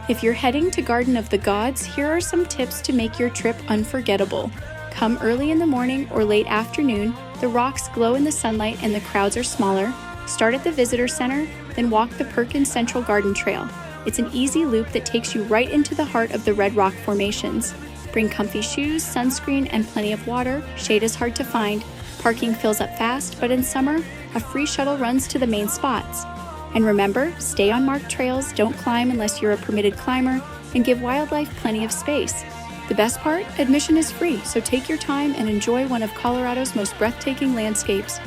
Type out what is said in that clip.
If you're heading to Garden of the Gods, here are some tips to make your trip unforgettable. Come early in the morning or late afternoon. The rocks glow in the sunlight and the crowds are smaller. Start at the visitor center, then walk the Perkins Central Garden Trail. It's an easy loop that takes you right into the heart of the red rock formations. Bring comfy shoes, sunscreen, and plenty of water. Shade is hard to find. Parking fills up fast, but in summer, a free shuttle runs to the main spots. And remember, stay on marked trails, don't climb unless you're a permitted climber, and give wildlife plenty of space. The best part? Admission is free, so take your time and enjoy one of Colorado's most breathtaking landscapes.